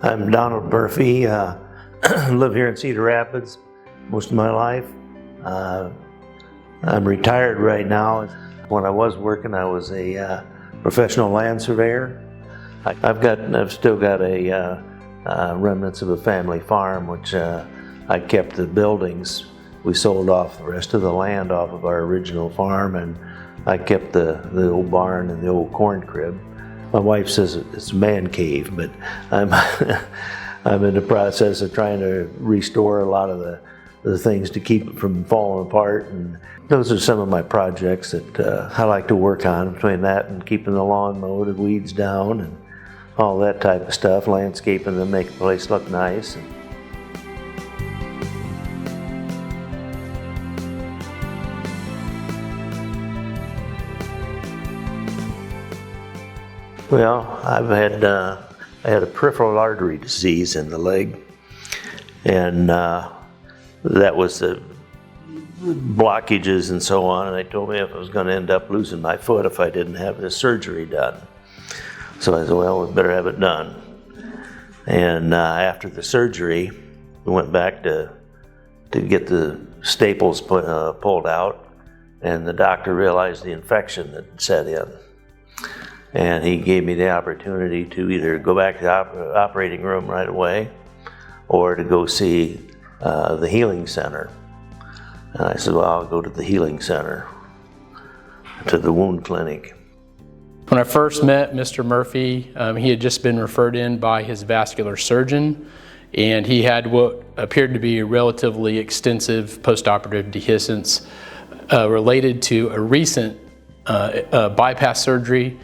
I'm Donald Murphy. Live here in Cedar Rapids most of my life. I'm retired right now. When I was working, I was a professional land surveyor. I've still got a remnants of a family farm, which I kept the buildings. We sold off the rest of the land off of our original farm, and I kept the old barn and the old corn crib. My wife says it's a man cave, but I'm I'm in the process of trying to restore a lot of the things to keep it from falling apart. And those are some of my projects that I like to work on, between that and keeping the lawn mowed and weeds down and all that type of stuff, landscaping to make the place look nice. Well, I had a peripheral artery disease in the leg, and that was the blockages and so on, and they told me if I was going to end up losing my foot if I didn't have this surgery done. So I said, well, we better have it done. And after the surgery, we went back to get the staples pulled out, and the doctor realized the infection that set in. And he gave me the opportunity to either go back to the operating room right away or to go see the healing center. And I said, well, I'll go to the healing center, to the wound clinic. When I first met Mr. Murphy, he had just been referred in by his vascular surgeon, and he had what appeared to be a relatively extensive postoperative dehiscence related to a recent bypass surgery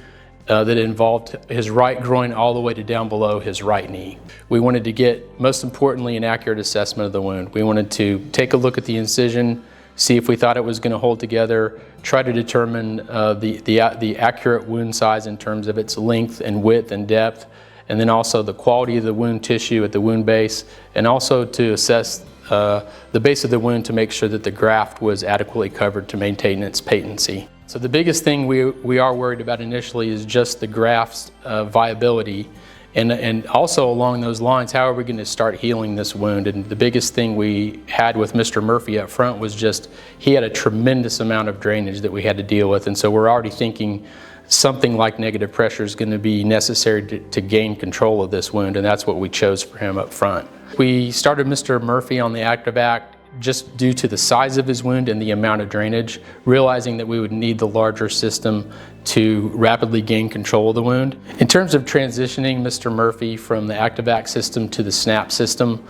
that involved his right groin all the way to down below his right knee. We wanted to get, most importantly, an accurate assessment of the wound. We wanted to take a look at the incision, see if we thought it was going to hold together, try to determine the accurate wound size in terms of its length and width and depth, and then also the quality of the wound tissue at the wound base, and also to assess the base of the wound to make sure that the graft was adequately covered to maintain its patency. So the biggest thing we are worried about initially is just the graft's viability, and also along those lines, how are we going to start healing this wound? And the biggest thing we had with Mr. Murphy up front was just he had a tremendous amount of drainage that we had to deal with, and so we're already thinking something like negative pressure is going to be necessary to gain control of this wound, and that's what we chose for him up front. We started Mr. Murphy on the Activac just due to the size of his wound and the amount of drainage, realizing that we would need the larger system to rapidly gain control of the wound. In terms of transitioning Mr. Murphy from the Activac system to the SNAP system,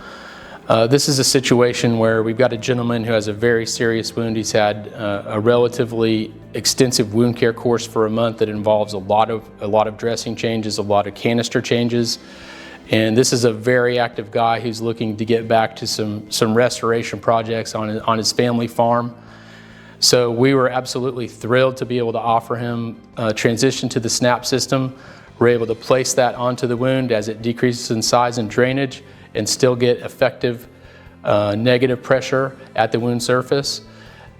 this is a situation where we've got a gentleman who has a very serious wound. He's had a relatively extensive wound care course for a month that involves a lot of dressing changes, a lot of canister changes. And this is a very active guy who's looking to get back to some restoration projects on his family farm. So we were absolutely thrilled to be able to offer him a transition to the SNAP system. We're able to place that onto the wound as it decreases in size and drainage and still get effective negative pressure at the wound surface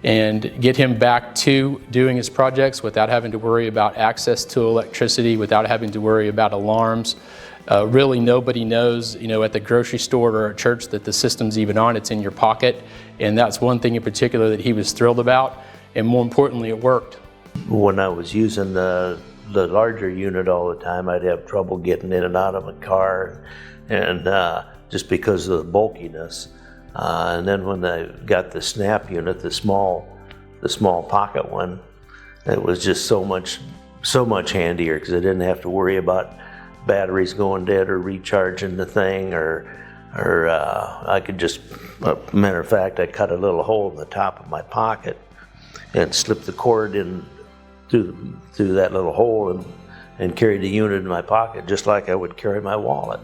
and get him back to doing his projects without having to worry about access to electricity, without having to worry about alarms. Really nobody knows, at the grocery store or at church that the system's even on. It's in your pocket, and that's one thing in particular that he was thrilled about, and more importantly, it worked. When I was using the larger unit all the time, I'd have trouble getting in and out of my car, and just because of the bulkiness. And then when I got the SNAP unit, the small pocket one, it was just so much handier because I didn't have to worry about batteries going dead or recharging the thing, or I could just, matter of fact, I cut a little hole in the top of my pocket and slipped the cord in through that little hole and carried the unit in my pocket just like I would carry my wallet.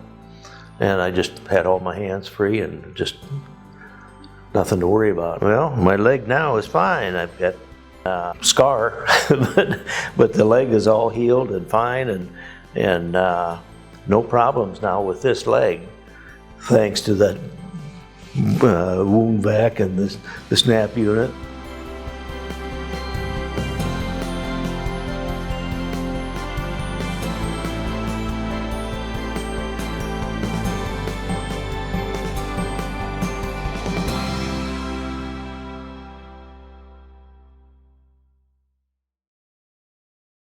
And I just had all my hands free and just nothing to worry about. Well, my leg now is fine. I've got a scar, but the leg is all healed and fine, and no problems now with this leg, thanks to that wound vac and the SNAP unit.